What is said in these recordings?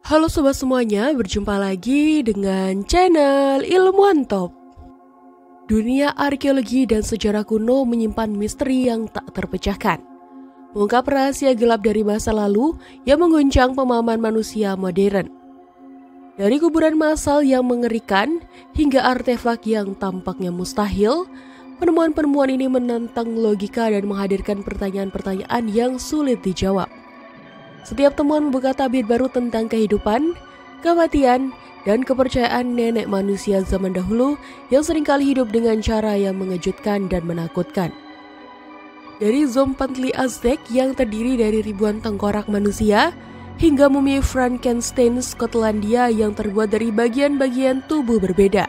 Halo sobat semuanya, berjumpa lagi dengan channel Ilmuwan Top. Dunia arkeologi dan sejarah kuno menyimpan misteri yang tak terpecahkan. Mengungkap rahasia gelap dari masa lalu yang mengguncang pemahaman manusia modern. Dari kuburan massal yang mengerikan hingga artefak yang tampaknya mustahil, penemuan-penemuan ini menantang logika dan menghadirkan pertanyaan-pertanyaan yang sulit dijawab. Setiap temuan membuka tabir baru tentang kehidupan, kematian, dan kepercayaan nenek manusia zaman dahulu yang seringkali hidup dengan cara yang mengejutkan dan menakutkan. Dari Zompantli Aztec yang terdiri dari ribuan tengkorak manusia, hingga mumi Frankenstein Skotlandia yang terbuat dari bagian-bagian tubuh berbeda.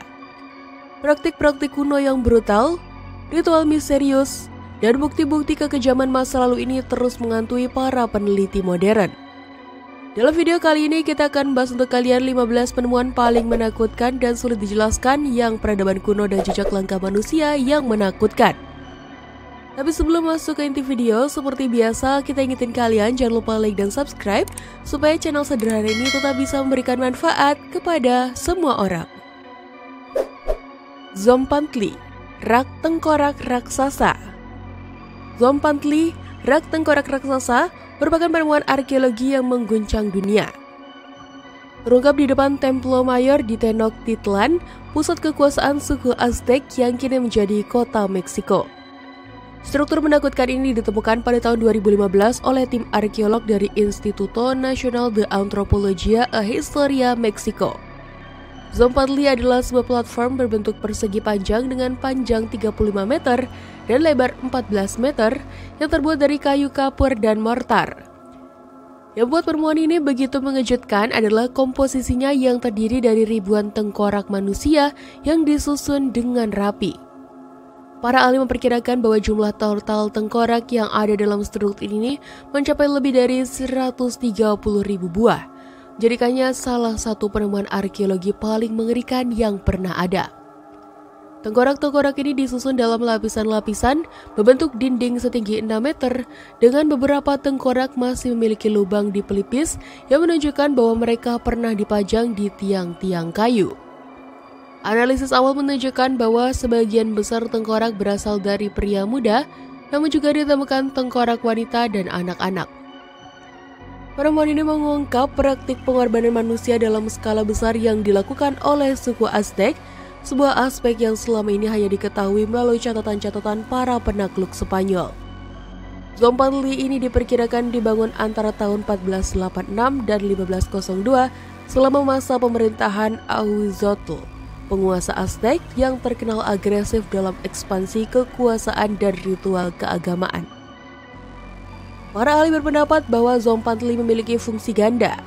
Praktik-praktik kuno yang brutal, ritual misterius, dan bukti-bukti kekejaman masa lalu ini terus menghantui para peneliti modern. Dalam video kali ini kita akan bahas untuk kalian 15 penemuan paling menakutkan dan sulit dijelaskan yang peradaban kuno dan jejak langkah manusia yang menakutkan. Tapi sebelum masuk ke inti video, seperti biasa kita ingetin kalian jangan lupa like dan subscribe supaya channel sederhana ini tetap bisa memberikan manfaat kepada semua orang. Zompantli, rak tengkorak raksasa. Zompantli, rak tengkorak raksasa, merupakan penemuan arkeologi yang mengguncang dunia. Terungkap di depan Templo Mayor di Tenochtitlan, pusat kekuasaan suku Aztec yang kini menjadi kota Meksiko. Struktur menakutkan ini ditemukan pada tahun 2015 oleh tim arkeolog dari Instituto Nacional de Antropología e Historia Meksiko. Zompantli adalah sebuah platform berbentuk persegi panjang dengan panjang 35 meter dan lebar 14 meter yang terbuat dari kayu kapur dan mortar. Yang buat penemuan ini begitu mengejutkan adalah komposisinya yang terdiri dari ribuan tengkorak manusia yang disusun dengan rapi. Para ahli memperkirakan bahwa jumlah total tengkorak yang ada dalam struktur ini mencapai lebih dari 130.000 buah. Jadikannya salah satu penemuan arkeologi paling mengerikan yang pernah ada. Tengkorak-tengkorak ini disusun dalam lapisan-lapisan berbentuk dinding setinggi 6 meter dengan beberapa tengkorak masih memiliki lubang di pelipis yang menunjukkan bahwa mereka pernah dipajang di tiang-tiang kayu. Analisis awal menunjukkan bahwa sebagian besar tengkorak berasal dari pria muda, namun juga ditemukan tengkorak wanita dan anak-anak. Penemuan ini mengungkap praktik pengorbanan manusia dalam skala besar yang dilakukan oleh suku Aztec, sebuah aspek yang selama ini hanya diketahui melalui catatan-catatan para penakluk Spanyol. Zompantli ini diperkirakan dibangun antara tahun 1486 dan 1502 selama masa pemerintahan Ahuizotl, penguasa Aztec yang terkenal agresif dalam ekspansi kekuasaan dan ritual keagamaan. Para ahli berpendapat bahwa Zompantli memiliki fungsi ganda,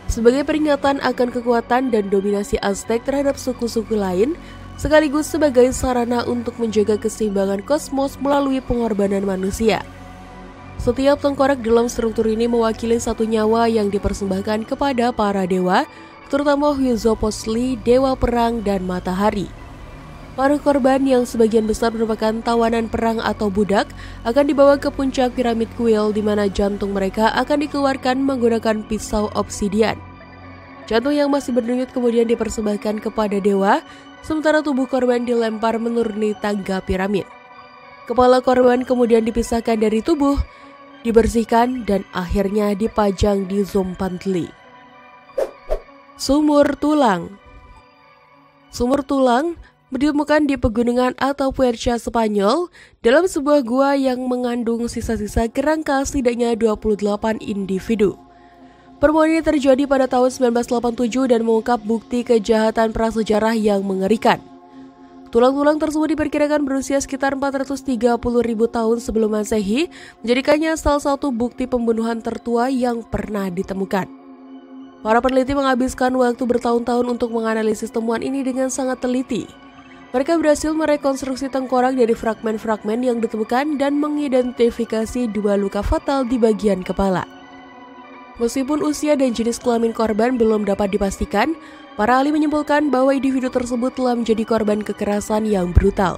sebagai peringatan akan kekuatan dan dominasi Aztec terhadap suku-suku lain, sekaligus sebagai sarana untuk menjaga keseimbangan kosmos melalui pengorbanan manusia. Setiap tengkorak dalam struktur ini mewakili satu nyawa yang dipersembahkan kepada para dewa, terutama Huitzilopochtli, dewa perang dan matahari. Para korban yang sebagian besar merupakan tawanan perang atau budak akan dibawa ke puncak piramid kuil di mana jantung mereka akan dikeluarkan menggunakan pisau obsidian. Jantung yang masih berdenyut kemudian dipersembahkan kepada dewa, sementara tubuh korban dilempar menuruni tangga piramid. Kepala korban kemudian dipisahkan dari tubuh, dibersihkan dan akhirnya dipajang di Zompantli. Sumur tulang. Sumur tulang ditemukan di pegunungan atau puerca Spanyol dalam sebuah gua yang mengandung sisa-sisa kerangka setidaknya 28 individu. Penemuan ini terjadi pada tahun 1987 dan mengungkap bukti kejahatan prasejarah yang mengerikan. Tulang-tulang tersebut diperkirakan berusia sekitar 430.000 tahun sebelum Masehi, menjadikannya salah satu bukti pembunuhan tertua yang pernah ditemukan. Para peneliti menghabiskan waktu bertahun-tahun untuk menganalisis temuan ini dengan sangat teliti. Mereka berhasil merekonstruksi tengkorak dari fragmen-fragmen yang ditemukan dan mengidentifikasi dua luka fatal di bagian kepala. Meskipun usia dan jenis kelamin korban belum dapat dipastikan, para ahli menyimpulkan bahwa individu tersebut telah menjadi korban kekerasan yang brutal.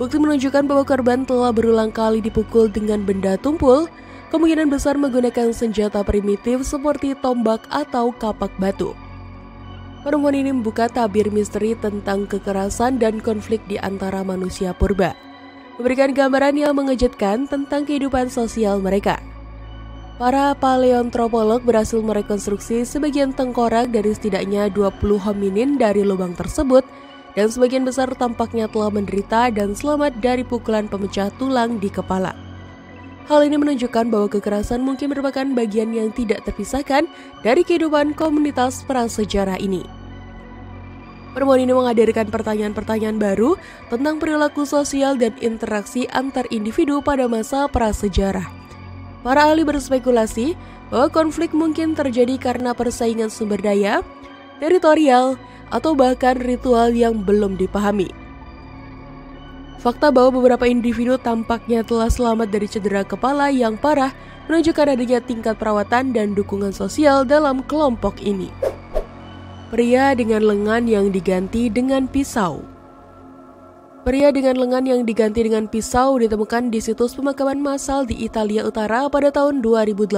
Bukti menunjukkan bahwa korban telah berulang kali dipukul dengan benda tumpul, kemungkinan besar menggunakan senjata primitif seperti tombak atau kapak batu. Perempuan ini membuka tabir misteri tentang kekerasan dan konflik di antara manusia purba, memberikan gambaran yang mengejutkan tentang kehidupan sosial mereka. Para paleontropolog berhasil merekonstruksi sebagian tengkorak dari setidaknya 20 hominin dari lubang tersebut, dan sebagian besar tampaknya telah menderita dan selamat dari pukulan pemecah tulang di kepala. Hal ini menunjukkan bahwa kekerasan mungkin merupakan bagian yang tidak terpisahkan dari kehidupan komunitas prasejarah ini. Pertemuan ini menghadirkan pertanyaan-pertanyaan baru tentang perilaku sosial dan interaksi antar individu pada masa prasejarah. Para ahli berspekulasi bahwa konflik mungkin terjadi karena persaingan sumber daya, teritorial, atau bahkan ritual yang belum dipahami. Fakta bahwa beberapa individu tampaknya telah selamat dari cedera kepala yang parah menunjukkan adanya tingkat perawatan dan dukungan sosial dalam kelompok ini. Pria dengan lengan yang diganti dengan pisau. Pria dengan lengan yang diganti dengan pisau ditemukan di situs pemakaman massal di Italia Utara pada tahun 2018.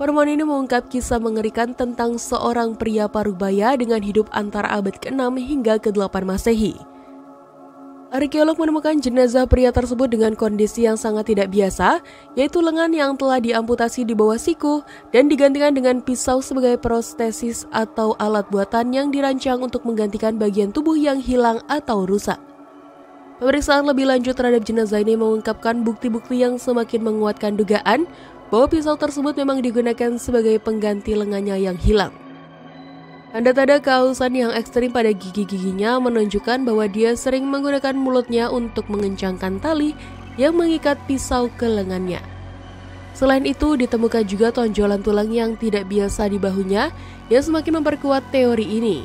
Pertemuan ini mengungkap kisah mengerikan tentang seorang pria parubaya dengan hidup antara abad ke-6 hingga ke-8 Masehi. Arkeolog menemukan jenazah pria tersebut dengan kondisi yang sangat tidak biasa, yaitu lengan yang telah diamputasi di bawah siku dan digantikan dengan pisau sebagai prostesis atau alat buatan yang dirancang untuk menggantikan bagian tubuh yang hilang atau rusak. Pemeriksaan lebih lanjut terhadap jenazah ini mengungkapkan bukti-bukti yang semakin menguatkan dugaan bahwa pisau tersebut memang digunakan sebagai pengganti lengannya yang hilang. Tanda-tanda kehausan yang ekstrim pada gigi-giginya menunjukkan bahwa dia sering menggunakan mulutnya untuk mengencangkan tali yang mengikat pisau ke lengannya. Selain itu, ditemukan juga tonjolan tulang yang tidak biasa di bahunya yang semakin memperkuat teori ini.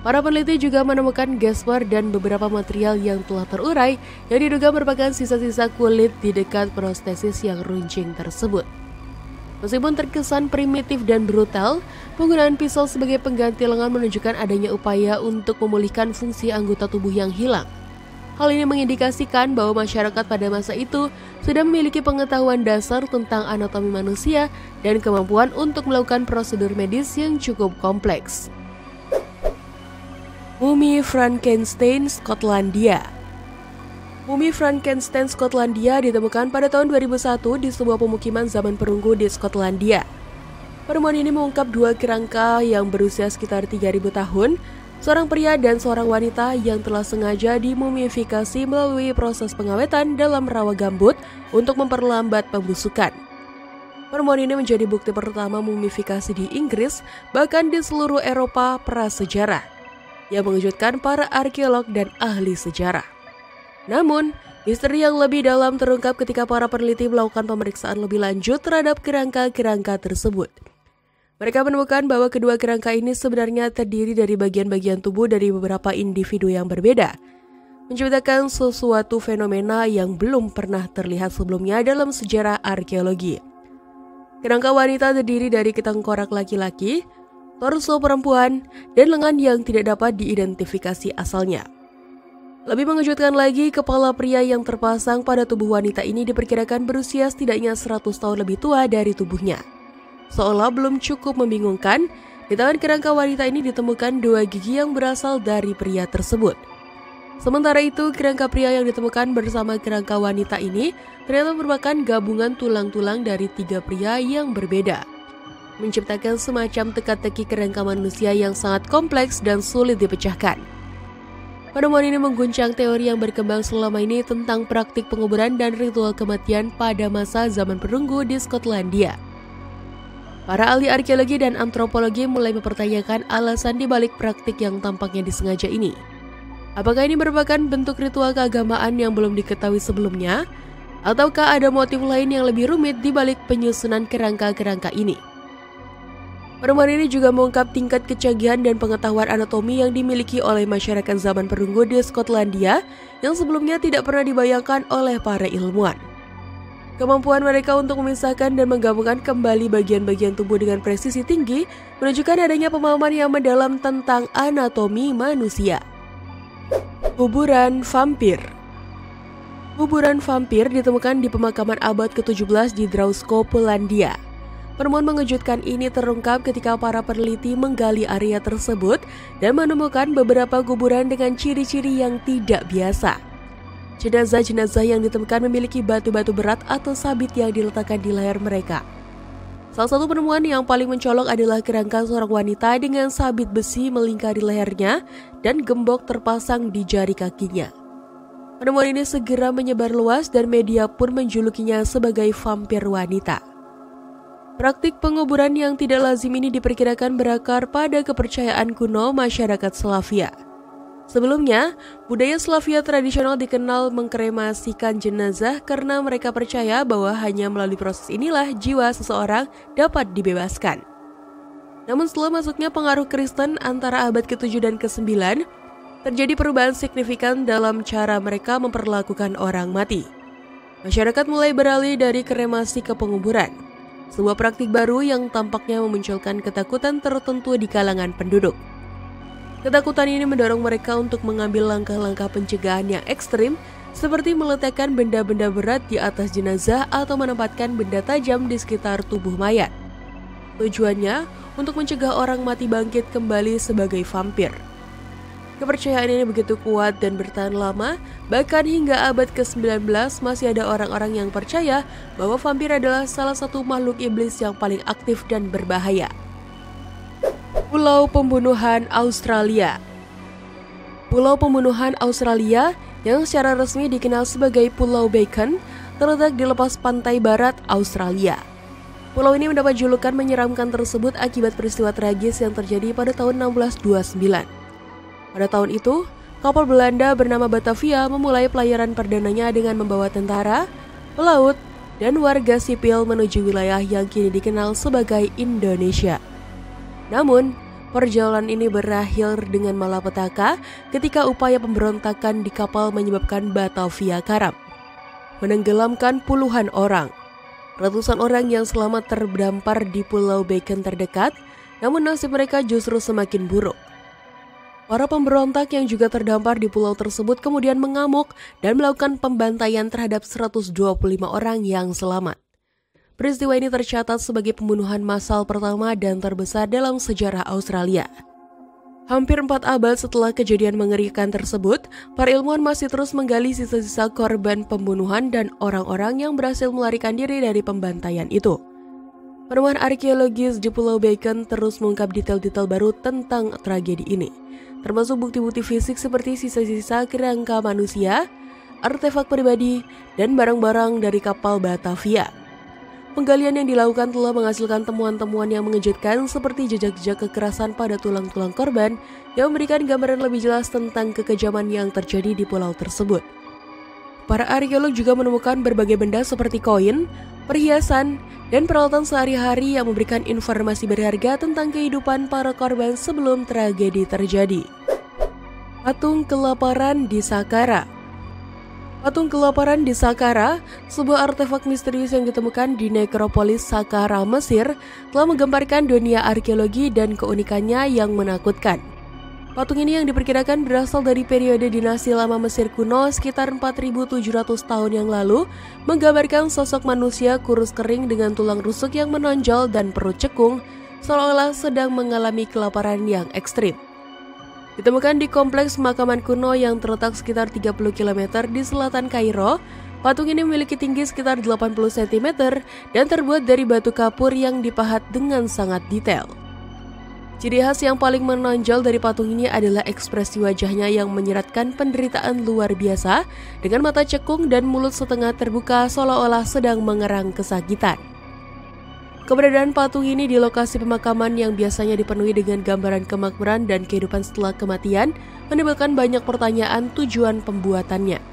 Para peneliti juga menemukan gasper dan beberapa material yang telah terurai yang diduga merupakan sisa-sisa kulit di dekat prostesis yang runcing tersebut. Meskipun terkesan primitif dan brutal, penggunaan pisau sebagai pengganti lengan menunjukkan adanya upaya untuk memulihkan fungsi anggota tubuh yang hilang. Hal ini mengindikasikan bahwa masyarakat pada masa itu sudah memiliki pengetahuan dasar tentang anatomi manusia dan kemampuan untuk melakukan prosedur medis yang cukup kompleks. Mumi Frankenstein, Skotlandia. Mumi Frankenstein Skotlandia ditemukan pada tahun 2001 di sebuah pemukiman zaman perunggu di Skotlandia. Penemuan ini mengungkap dua kerangka yang berusia sekitar 3.000 tahun, seorang pria dan seorang wanita yang telah sengaja dimumifikasi melalui proses pengawetan dalam rawa gambut untuk memperlambat pembusukan. Penemuan ini menjadi bukti pertama mumifikasi di Inggris, bahkan di seluruh Eropa prasejarah, yang mengejutkan para arkeolog dan ahli sejarah. Namun, misteri yang lebih dalam terungkap ketika para peneliti melakukan pemeriksaan lebih lanjut terhadap kerangka-kerangka tersebut. Mereka menemukan bahwa kedua kerangka ini sebenarnya terdiri dari bagian-bagian tubuh dari beberapa individu yang berbeda, menciptakan sesuatu fenomena yang belum pernah terlihat sebelumnya dalam sejarah arkeologi. Kerangka wanita terdiri dari ketengkorak laki-laki, torso perempuan, dan lengan yang tidak dapat diidentifikasi asalnya. Lebih mengejutkan lagi, kepala pria yang terpasang pada tubuh wanita ini diperkirakan berusia setidaknya 100 tahun lebih tua dari tubuhnya. Seolah belum cukup membingungkan, di tangan kerangka wanita ini ditemukan dua gigi yang berasal dari pria tersebut. Sementara itu, kerangka pria yang ditemukan bersama kerangka wanita ini ternyata merupakan gabungan tulang-tulang dari tiga pria yang berbeda, menciptakan semacam teka-teki kerangka manusia yang sangat kompleks dan sulit dipecahkan. Penemuan ini mengguncang teori yang berkembang selama ini tentang praktik penguburan dan ritual kematian pada masa zaman perunggu di Skotlandia. Para ahli arkeologi dan antropologi mulai mempertanyakan alasan dibalik praktik yang tampaknya disengaja ini. Apakah ini merupakan bentuk ritual keagamaan yang belum diketahui sebelumnya? Ataukah ada motif lain yang lebih rumit dibalik penyusunan kerangka-kerangka ini? Penemuan ini juga mengungkap tingkat kecanggihan dan pengetahuan anatomi yang dimiliki oleh masyarakat zaman perunggu di Skotlandia yang sebelumnya tidak pernah dibayangkan oleh para ilmuwan. Kemampuan mereka untuk memisahkan dan menggabungkan kembali bagian-bagian tubuh dengan presisi tinggi menunjukkan adanya pemahaman yang mendalam tentang anatomi manusia. Kuburan vampir. Kuburan vampir ditemukan di pemakaman abad ke-17 di Drawsko, Polandia. Penemuan mengejutkan ini terungkap ketika para peneliti menggali area tersebut dan menemukan beberapa kuburan dengan ciri-ciri yang tidak biasa. Jenazah-jenazah yang ditemukan memiliki batu-batu berat atau sabit yang diletakkan di leher mereka. Salah satu penemuan yang paling mencolok adalah kerangka seorang wanita dengan sabit besi melingkari lehernya dan gembok terpasang di jari kakinya. Penemuan ini segera menyebar luas dan media pun menjulukinya sebagai vampir wanita. Praktik penguburan yang tidak lazim ini diperkirakan berakar pada kepercayaan kuno masyarakat Slavia. Sebelumnya, budaya Slavia tradisional dikenal mengkremasikan jenazah karena mereka percaya bahwa hanya melalui proses inilah jiwa seseorang dapat dibebaskan. Namun setelah masuknya pengaruh Kristen antara abad ke-7 dan ke-9, terjadi perubahan signifikan dalam cara mereka memperlakukan orang mati. Masyarakat mulai beralih dari kremasi ke penguburan, sebuah praktik baru yang tampaknya memunculkan ketakutan tertentu di kalangan penduduk. Ketakutan ini mendorong mereka untuk mengambil langkah-langkah pencegahan yang ekstrim, seperti meletakkan benda-benda berat di atas jenazah atau menempatkan benda tajam di sekitar tubuh mayat. Tujuannya untuk mencegah orang mati bangkit kembali sebagai vampir. Kepercayaan ini begitu kuat dan bertahan lama, bahkan hingga abad ke-19 masih ada orang-orang yang percaya bahwa vampir adalah salah satu makhluk iblis yang paling aktif dan berbahaya. Pulau Pembunuhan Australia. Pulau Pembunuhan Australia yang secara resmi dikenal sebagai Pulau Bacon terletak di lepas pantai barat Australia. Pulau ini mendapat julukan menyeramkan tersebut akibat peristiwa tragis yang terjadi pada tahun 1629. Pada tahun itu, kapal Belanda bernama Batavia memulai pelayaran perdananya dengan membawa tentara, pelaut, dan warga sipil menuju wilayah yang kini dikenal sebagai Indonesia. Namun, perjalanan ini berakhir dengan malapetaka ketika upaya pemberontakan di kapal menyebabkan Batavia karam, menenggelamkan puluhan orang. Ratusan orang yang selamat terdampar di Pulau Bacon terdekat, namun nasib mereka justru semakin buruk. Para pemberontak yang juga terdampar di pulau tersebut kemudian mengamuk dan melakukan pembantaian terhadap 125 orang yang selamat. Peristiwa ini tercatat sebagai pembunuhan massal pertama dan terbesar dalam sejarah Australia. Hampir 4 abad setelah kejadian mengerikan tersebut, para ilmuwan masih terus menggali sisa-sisa korban pembunuhan dan orang-orang yang berhasil melarikan diri dari pembantaian itu. Penemuan arkeologis di Pulau Bacon terus mengungkap detail-detail baru tentang tragedi ini, termasuk bukti-bukti fisik seperti sisa-sisa kerangka manusia, artefak pribadi, dan barang-barang dari kapal Batavia. Penggalian yang dilakukan telah menghasilkan temuan-temuan yang mengejutkan seperti jejak-jejak kekerasan pada tulang-tulang korban yang memberikan gambaran lebih jelas tentang kekejaman yang terjadi di pulau tersebut. Para arkeolog juga menemukan berbagai benda seperti koin, perhiasan, dan peralatan sehari-hari yang memberikan informasi berharga tentang kehidupan para korban sebelum tragedi terjadi. Patung kelaparan di Saqqara. Patung kelaparan di Saqqara, sebuah artefak misterius yang ditemukan di nekropolis Saqqara, Mesir, telah menggemparkan dunia arkeologi dan keunikannya yang menakutkan. Patung ini yang diperkirakan berasal dari periode dinasti lama Mesir kuno sekitar 4.700 tahun yang lalu, menggambarkan sosok manusia kurus kering dengan tulang rusuk yang menonjol dan perut cekung, seolah-olah sedang mengalami kelaparan yang ekstrim. Ditemukan di kompleks pemakaman kuno yang terletak sekitar 30 km di selatan Kairo, patung ini memiliki tinggi sekitar 80 cm dan terbuat dari batu kapur yang dipahat dengan sangat detail. Ciri khas yang paling menonjol dari patung ini adalah ekspresi wajahnya yang menyeratkan penderitaan luar biasa dengan mata cekung dan mulut setengah terbuka seolah-olah sedang mengerang kesakitan. Keberadaan patung ini di lokasi pemakaman yang biasanya dipenuhi dengan gambaran kemakmuran dan kehidupan setelah kematian menimbulkan banyak pertanyaan tujuan pembuatannya.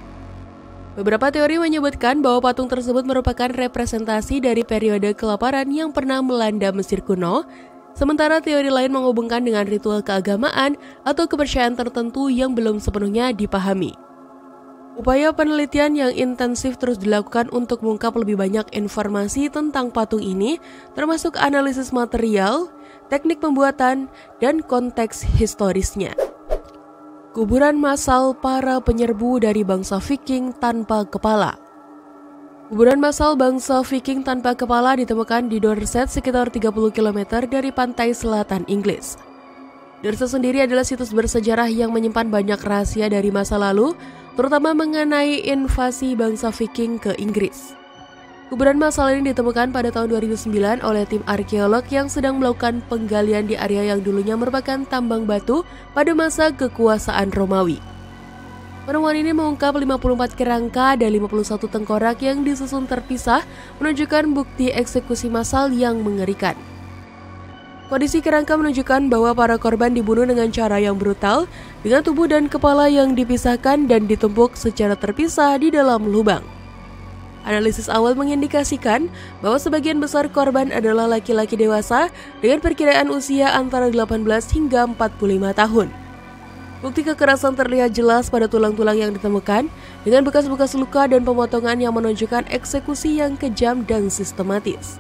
Beberapa teori menyebutkan bahwa patung tersebut merupakan representasi dari periode kelaparan yang pernah melanda Mesir kuno, sementara teori lain menghubungkan dengan ritual keagamaan atau kepercayaan tertentu yang belum sepenuhnya dipahami. Upaya penelitian yang intensif terus dilakukan untuk mengungkap lebih banyak informasi tentang patung ini, termasuk analisis material, teknik pembuatan, dan konteks historisnya. Kuburan massal para penyerbu dari bangsa Viking tanpa kepala. Kuburan massal bangsa Viking tanpa kepala ditemukan di Dorset sekitar 30 km dari pantai selatan Inggris. Dorset sendiri adalah situs bersejarah yang menyimpan banyak rahasia dari masa lalu, terutama mengenai invasi bangsa Viking ke Inggris. Kuburan massal ini ditemukan pada tahun 2009 oleh tim arkeolog yang sedang melakukan penggalian di area yang dulunya merupakan tambang batu pada masa kekuasaan Romawi. Penemuan ini mengungkap 54 kerangka dan 51 tengkorak yang disusun terpisah, menunjukkan bukti eksekusi massal yang mengerikan. Kondisi kerangka menunjukkan bahwa para korban dibunuh dengan cara yang brutal, dengan tubuh dan kepala yang dipisahkan dan ditumpuk secara terpisah di dalam lubang. Analisis awal mengindikasikan bahwa sebagian besar korban adalah laki-laki dewasa dengan perkiraan usia antara 18 hingga 45 tahun. Bukti kekerasan terlihat jelas pada tulang-tulang yang ditemukan dengan bekas-bekas luka dan pemotongan yang menunjukkan eksekusi yang kejam dan sistematis.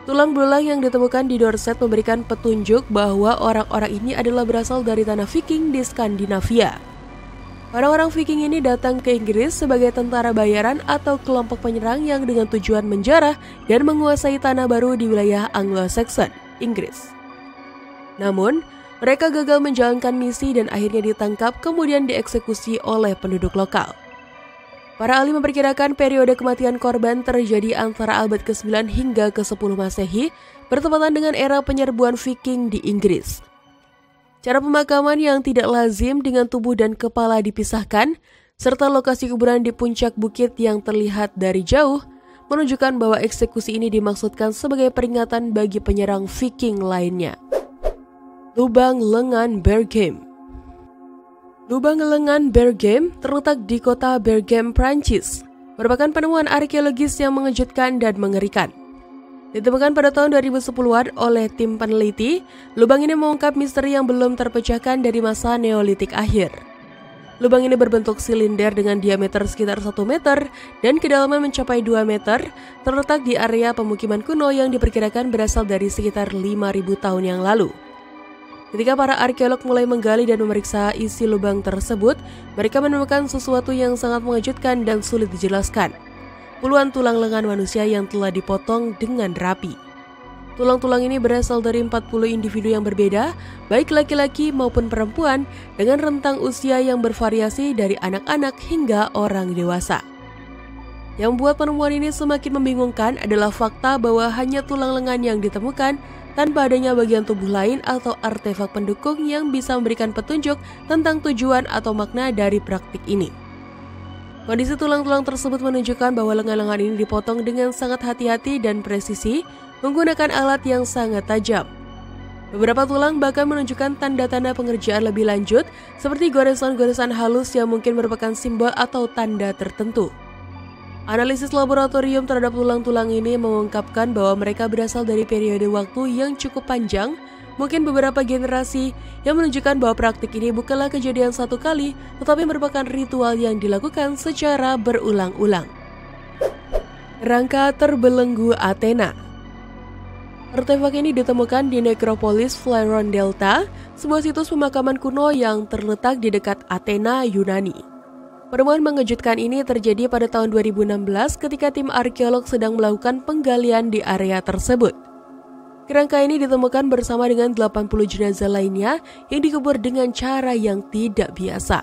Tulang belulang yang ditemukan di Dorset memberikan petunjuk bahwa orang-orang ini adalah berasal dari tanah Viking di Skandinavia. Orang-orang Viking ini datang ke Inggris sebagai tentara bayaran atau kelompok penyerang yang dengan tujuan menjarah dan menguasai tanah baru di wilayah Anglo-Saxon, Inggris. Namun, mereka gagal menjalankan misi dan akhirnya ditangkap kemudian dieksekusi oleh penduduk lokal. Para ahli memperkirakan periode kematian korban terjadi antara abad ke-9 hingga ke-10 Masehi, bertepatan dengan era penyerbuan Viking di Inggris. Cara pemakaman yang tidak lazim dengan tubuh dan kepala dipisahkan, serta lokasi kuburan di puncak bukit yang terlihat dari jauh, menunjukkan bahwa eksekusi ini dimaksudkan sebagai peringatan bagi penyerang Viking lainnya. Lubang lengan Berghem. Lubang lengan Berghem terletak di kota Berghem, Prancis, merupakan penemuan arkeologis yang mengejutkan dan mengerikan. Ditemukan pada tahun 2010-an oleh tim peneliti, lubang ini mengungkap misteri yang belum terpecahkan dari masa Neolitik akhir. Lubang ini berbentuk silinder dengan diameter sekitar 1 meter dan kedalaman mencapai 2 meter, terletak di area pemukiman kuno yang diperkirakan berasal dari sekitar 5.000 tahun yang lalu. Ketika para arkeolog mulai menggali dan memeriksa isi lubang tersebut, mereka menemukan sesuatu yang sangat mengejutkan dan sulit dijelaskan. Puluhan tulang lengan manusia yang telah dipotong dengan rapi. Tulang-tulang ini berasal dari 40 individu yang berbeda, baik laki-laki maupun perempuan, dengan rentang usia yang bervariasi dari anak-anak hingga orang dewasa. Yang membuat penemuan ini semakin membingungkan adalah fakta bahwa hanya tulang lengan yang ditemukan, tanpa adanya bagian tubuh lain atau artefak pendukung yang bisa memberikan petunjuk tentang tujuan atau makna dari praktik ini. Kondisi tulang-tulang tersebut menunjukkan bahwa lengan-lengan ini dipotong dengan sangat hati-hati dan presisi menggunakan alat yang sangat tajam. Beberapa tulang bahkan menunjukkan tanda-tanda pengerjaan lebih lanjut seperti goresan-goresan halus yang mungkin merupakan simbol atau tanda tertentu. Analisis laboratorium terhadap tulang-tulang ini mengungkapkan bahwa mereka berasal dari periode waktu yang cukup panjang, mungkin beberapa generasi, yang menunjukkan bahwa praktik ini bukanlah kejadian satu kali, tetapi merupakan ritual yang dilakukan secara berulang-ulang. Rangka terbelenggu Athena. Artefak ini ditemukan di nekropolis Phleron Delta, sebuah situs pemakaman kuno yang terletak di dekat Athena, Yunani. Penemuan mengejutkan ini terjadi pada tahun 2016 ketika tim arkeolog sedang melakukan penggalian di area tersebut. Kerangka ini ditemukan bersama dengan 80 jenazah lainnya yang dikubur dengan cara yang tidak biasa.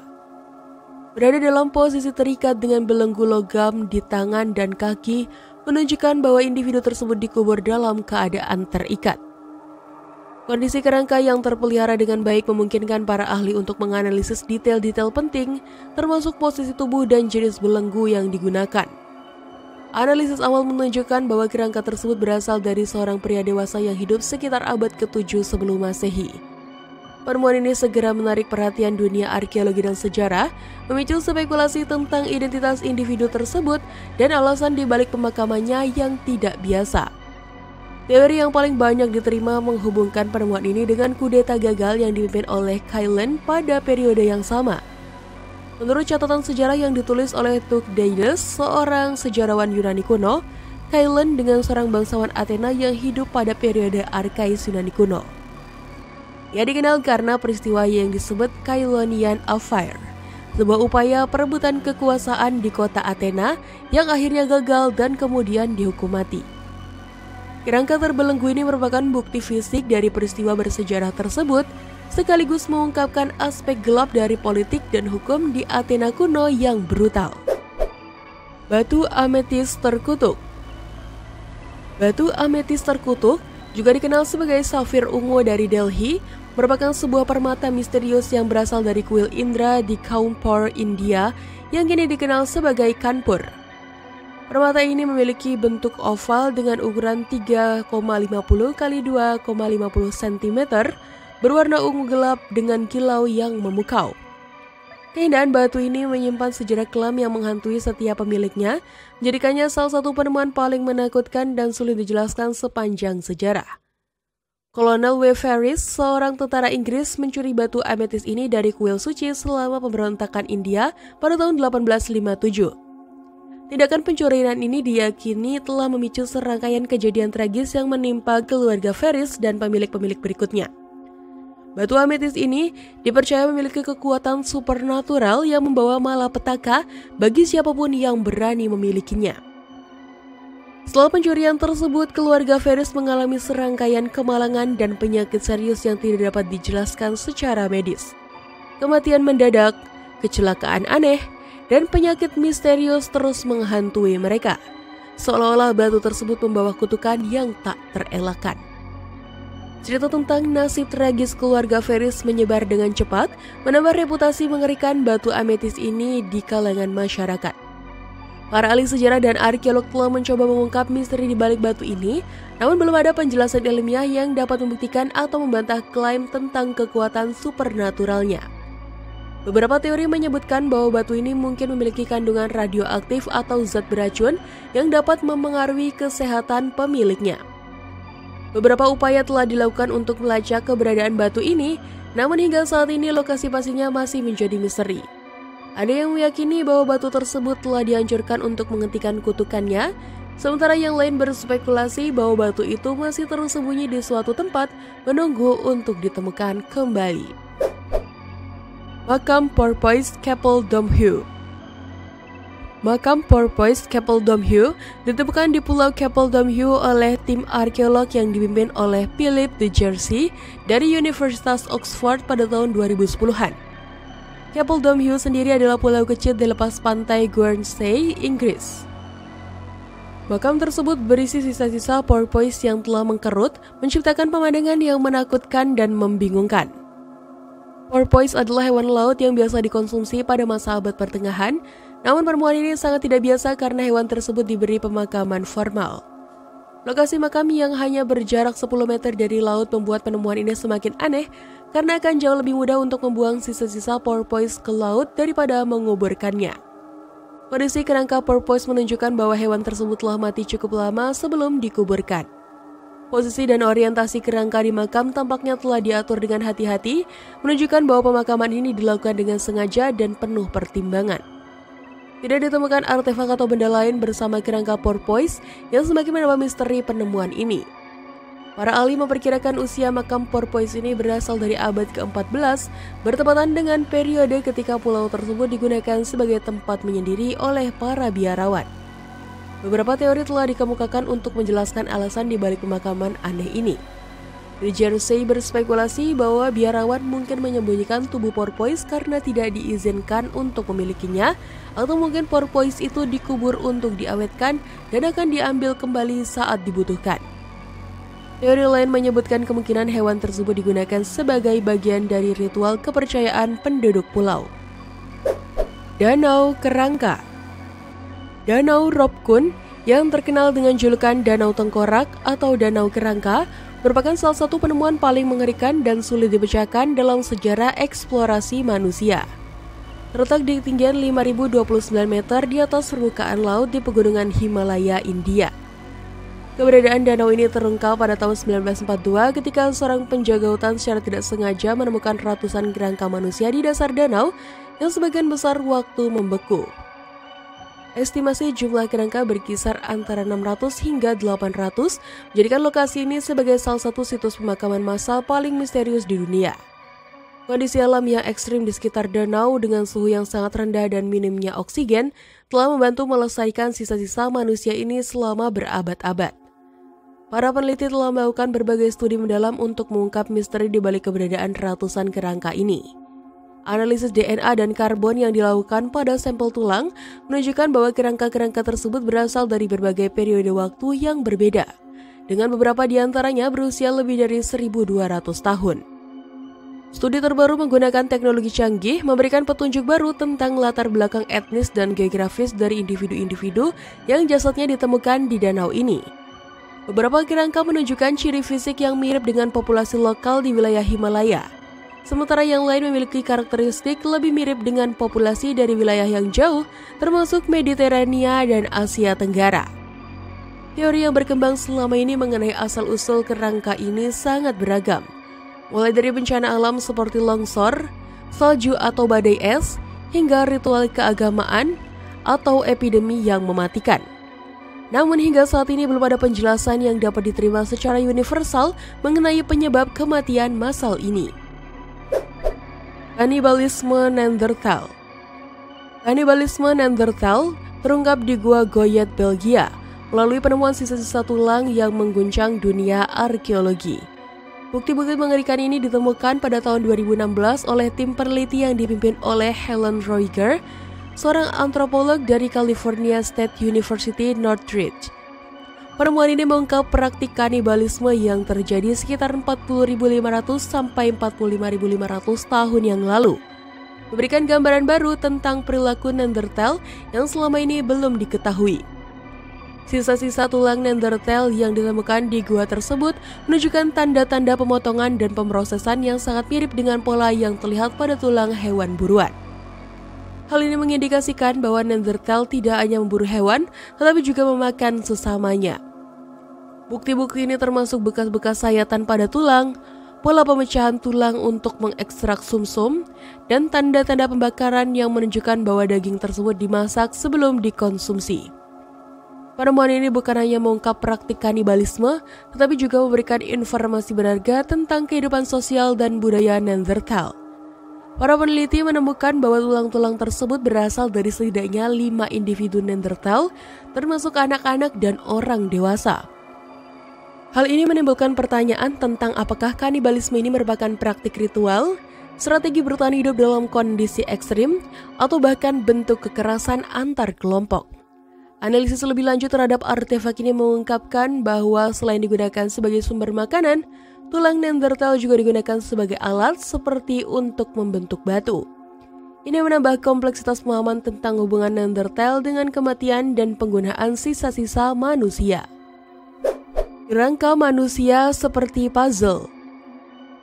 Berada dalam posisi terikat dengan belenggu logam di tangan dan kaki, menunjukkan bahwa individu tersebut dikubur dalam keadaan terikat. Kondisi kerangka yang terpelihara dengan baik memungkinkan para ahli untuk menganalisis detail-detail penting, termasuk posisi tubuh dan jenis belenggu yang digunakan. Analisis awal menunjukkan bahwa kerangka tersebut berasal dari seorang pria dewasa yang hidup sekitar abad ke-7 sebelum Masehi. Penemuan ini segera menarik perhatian dunia arkeologi dan sejarah, memicu spekulasi tentang identitas individu tersebut dan alasan dibalik pemakamannya yang tidak biasa. Teori yang paling banyak diterima menghubungkan penemuan ini dengan kudeta gagal yang dipimpin oleh Cailin pada periode yang sama. Menurut catatan sejarah yang ditulis oleh Thucydides, seorang sejarawan Yunani kuno, Cailin dengan seorang bangsawan Athena yang hidup pada periode Arkais Yunani kuno. Ia dikenal karena peristiwa yang disebut Cailonian Affair, sebuah upaya perebutan kekuasaan di kota Athena yang akhirnya gagal dan kemudian dihukum mati. Kerangka terbelenggu ini merupakan bukti fisik dari peristiwa bersejarah tersebut, sekaligus mengungkapkan aspek gelap dari politik dan hukum di Athena kuno yang brutal. Batu ametis terkutuk. Batu ametis terkutuk, juga dikenal sebagai safir ungu dari Delhi, merupakan sebuah permata misterius yang berasal dari kuil Indra di Kanpur, India, yang kini dikenal sebagai Kanpur. Permata ini memiliki bentuk oval dengan ukuran 3,50 x 2,50 cm, berwarna ungu gelap dengan kilau yang memukau. Keindahan batu ini menyimpan sejarah kelam yang menghantui setiap pemiliknya, menjadikannya salah satu penemuan paling menakutkan dan sulit dijelaskan sepanjang sejarah. Kolonel W. Ferris, seorang tentara Inggris, mencuri batu ametis ini dari kuil suci selama pemberontakan India pada tahun 1857. Tindakan pencurian ini diyakini telah memicu serangkaian kejadian tragis yang menimpa keluarga Ferris dan pemilik-pemilik berikutnya. Batu ametis ini dipercaya memiliki kekuatan supernatural yang membawa malapetaka bagi siapapun yang berani memilikinya. Setelah pencurian tersebut, keluarga Ferris mengalami serangkaian kemalangan dan penyakit serius yang tidak dapat dijelaskan secara medis. Kematian mendadak, kecelakaan aneh, dan penyakit misterius terus menghantui mereka, seolah-olah batu tersebut membawa kutukan yang tak terelakkan. Cerita tentang nasib tragis keluarga Ferris menyebar dengan cepat, menambah reputasi mengerikan batu ametis ini di kalangan masyarakat. Para ahli sejarah dan arkeolog telah mencoba mengungkap misteri di balik batu ini, namun belum ada penjelasan ilmiah yang dapat membuktikan atau membantah klaim tentang kekuatan supernaturalnya. Beberapa teori menyebutkan bahwa batu ini mungkin memiliki kandungan radioaktif atau zat beracun yang dapat memengaruhi kesehatan pemiliknya. Beberapa upaya telah dilakukan untuk melacak keberadaan batu ini, namun hingga saat ini lokasi pastinya masih menjadi misteri. Ada yang meyakini bahwa batu tersebut telah dihancurkan untuk menghentikan kutukannya, sementara yang lain berspekulasi bahwa batu itu masih tersembunyi di suatu tempat menunggu untuk ditemukan kembali. Makam Porpoise Capel Domhue. Makam Porpoise Capel Domhue ditemukan di Pulau Capel Domhue oleh tim arkeolog yang dipimpin oleh Philip de Jersey dari Universitas Oxford pada tahun 2010-an. Capel Domhue sendiri adalah pulau kecil di lepas pantai Guernsey, Inggris. Makam tersebut berisi sisa-sisa porpoise yang telah mengkerut, menciptakan pemandangan yang menakutkan dan membingungkan. Porpoise adalah hewan laut yang biasa dikonsumsi pada masa abad pertengahan, namun penemuan ini sangat tidak biasa karena hewan tersebut diberi pemakaman formal. Lokasi makam yang hanya berjarak 10 meter dari laut membuat penemuan ini semakin aneh karena akan jauh lebih mudah untuk membuang sisa-sisa porpoise ke laut daripada menguburkannya. Kondisi kerangka porpoise menunjukkan bahwa hewan tersebut telah mati cukup lama sebelum dikuburkan. Posisi dan orientasi kerangka di makam tampaknya telah diatur dengan hati-hati, menunjukkan bahwa pemakaman ini dilakukan dengan sengaja dan penuh pertimbangan. Tidak ditemukan artefak atau benda lain bersama kerangka porpoise yang semakin menambah misteri penemuan ini. Para ahli memperkirakan usia makam porpoise ini berasal dari abad ke-14, bertepatan dengan periode ketika pulau tersebut digunakan sebagai tempat menyendiri oleh para biarawan. Beberapa teori telah dikemukakan untuk menjelaskan alasan di balik pemakaman aneh ini. De Jersey berspekulasi bahwa biarawan mungkin menyembunyikan tubuh porpoise karena tidak diizinkan untuk memilikinya, atau mungkin porpoise itu dikubur untuk diawetkan dan akan diambil kembali saat dibutuhkan. Teori lain menyebutkan kemungkinan hewan tersebut digunakan sebagai bagian dari ritual kepercayaan penduduk pulau. Danau Kerangka. Danau Robkun yang terkenal dengan julukan Danau Tengkorak atau Danau Kerangka merupakan salah satu penemuan paling mengerikan dan sulit dipecahkan dalam sejarah eksplorasi manusia. Terletak di ketinggian 5.029 meter di atas permukaan laut di pegunungan Himalaya, India. Keberadaan danau ini terungkap pada tahun 1942 ketika seorang penjaga hutan secara tidak sengaja menemukan ratusan kerangka manusia di dasar danau yang sebagian besar waktu membeku. Estimasi jumlah kerangka berkisar antara 600 hingga 800, menjadikan lokasi ini sebagai salah satu situs pemakaman massal paling misterius di dunia. Kondisi alam yang ekstrim di sekitar danau dengan suhu yang sangat rendah dan minimnya oksigen telah membantu melestarikan sisa-sisa manusia ini selama berabad-abad. Para peneliti telah melakukan berbagai studi mendalam untuk mengungkap misteri di balik keberadaan ratusan kerangka ini. Analisis DNA dan karbon yang dilakukan pada sampel tulang menunjukkan bahwa kerangka-kerangka tersebut berasal dari berbagai periode waktu yang berbeda, dengan beberapa di antaranya berusia lebih dari 1.200 tahun. Studi terbaru menggunakan teknologi canggih memberikan petunjuk baru tentang latar belakang etnis dan geografis dari individu-individu yang jasadnya ditemukan di danau ini. Beberapa kerangka menunjukkan ciri fisik yang mirip dengan populasi lokal di wilayah Himalaya, sementara yang lain memiliki karakteristik lebih mirip dengan populasi dari wilayah yang jauh, termasuk Mediterania dan Asia Tenggara. Teori yang berkembang selama ini mengenai asal-usul kerangka ini sangat beragam, mulai dari bencana alam seperti longsor, salju atau badai es, hingga ritual keagamaan atau epidemi yang mematikan. Namun hingga saat ini belum ada penjelasan yang dapat diterima secara universal mengenai penyebab kematian massal ini. Kanibalisme Neanderthal. Kanibalisme Neanderthal terungkap di Gua Goyet, Belgia, melalui penemuan sisa-sisa tulang yang mengguncang dunia arkeologi. Bukti-bukti mengerikan ini ditemukan pada tahun 2016 oleh tim peneliti yang dipimpin oleh Helen Roiger, seorang antropolog dari California State University Northridge. Penemuan ini mengungkap praktik kanibalisme yang terjadi sekitar 40.500 sampai 45.500 tahun yang lalu, memberikan gambaran baru tentang perilaku Neanderthal yang selama ini belum diketahui. Sisa-sisa tulang Neanderthal yang ditemukan di gua tersebut menunjukkan tanda-tanda pemotongan dan pemrosesan yang sangat mirip dengan pola yang terlihat pada tulang hewan buruan. Hal ini mengindikasikan bahwa Neanderthal tidak hanya memburu hewan, tetapi juga memakan sesamanya. Bukti-bukti ini termasuk bekas-bekas sayatan pada tulang, pola pemecahan tulang untuk mengekstrak sumsum, dan tanda-tanda pembakaran yang menunjukkan bahwa daging tersebut dimasak sebelum dikonsumsi. Penemuan ini bukan hanya mengungkap praktik kanibalisme, tetapi juga memberikan informasi berharga tentang kehidupan sosial dan budaya Neanderthal. Para peneliti menemukan bahwa tulang-tulang tersebut berasal dari setidaknya 5 individu Neanderthal, termasuk anak-anak dan orang dewasa. Hal ini menimbulkan pertanyaan tentang apakah kanibalisme ini merupakan praktik ritual, strategi bertahan hidup dalam kondisi ekstrim, atau bahkan bentuk kekerasan antar kelompok. Analisis lebih lanjut terhadap artefak ini mengungkapkan bahwa selain digunakan sebagai sumber makanan, tulang Neanderthal juga digunakan sebagai alat seperti untuk membentuk batu. Ini menambah kompleksitas pemahaman tentang hubungan Neanderthal dengan kematian dan penggunaan sisa-sisa manusia. Kerangka manusia seperti puzzle.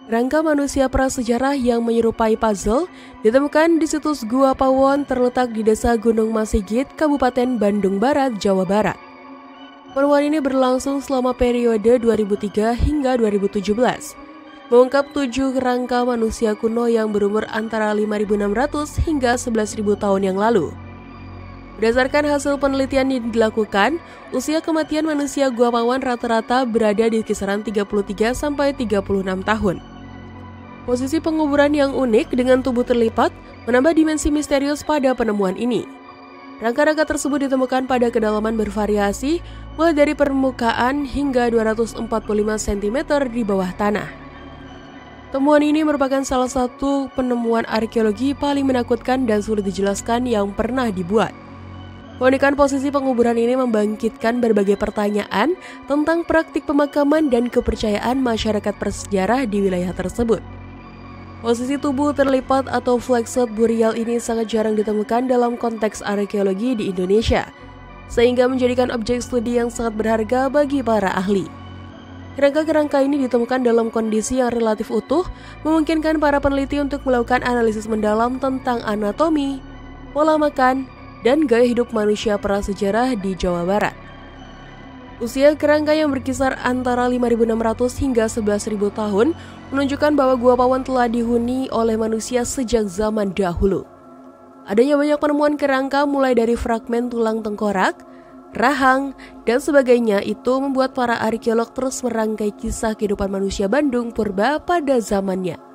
Kerangka manusia prasejarah yang menyerupai puzzle ditemukan di situs Gua Pawon terletak di Desa Gunung Masigit, Kabupaten Bandung Barat, Jawa Barat. Penemuan ini berlangsung selama periode 2003 hingga 2017, mengungkap 7 kerangka manusia kuno yang berumur antara 5.600 hingga 11.000 tahun yang lalu. Berdasarkan hasil penelitian yang dilakukan, usia kematian manusia Gua Pawon rata-rata berada di kisaran 33 sampai 36 tahun. Posisi penguburan yang unik dengan tubuh terlipat menambah dimensi misterius pada penemuan ini. Rangka-rangka tersebut ditemukan pada kedalaman bervariasi, mulai dari permukaan hingga 245 cm di bawah tanah. Temuan ini merupakan salah satu penemuan arkeologi paling menakutkan dan sulit dijelaskan yang pernah dibuat. Keunikan posisi penguburan ini membangkitkan berbagai pertanyaan tentang praktik pemakaman dan kepercayaan masyarakat prasejarah di wilayah tersebut. Posisi tubuh terlipat atau flexed burial ini sangat jarang ditemukan dalam konteks arkeologi di Indonesia, sehingga menjadikan objek studi yang sangat berharga bagi para ahli. Kerangka-kerangka ini ditemukan dalam kondisi yang relatif utuh, memungkinkan para peneliti untuk melakukan analisis mendalam tentang anatomi, pola makan, dan gaya hidup manusia prasejarah di Jawa Barat. Usia kerangka yang berkisar antara 5.600 hingga 11.000 tahun menunjukkan bahwa Gua Pawon telah dihuni oleh manusia sejak zaman dahulu. Adanya banyak penemuan kerangka mulai dari fragmen tulang tengkorak, rahang, dan sebagainya itu membuat para arkeolog terus merangkai kisah kehidupan manusia Bandung purba pada zamannya.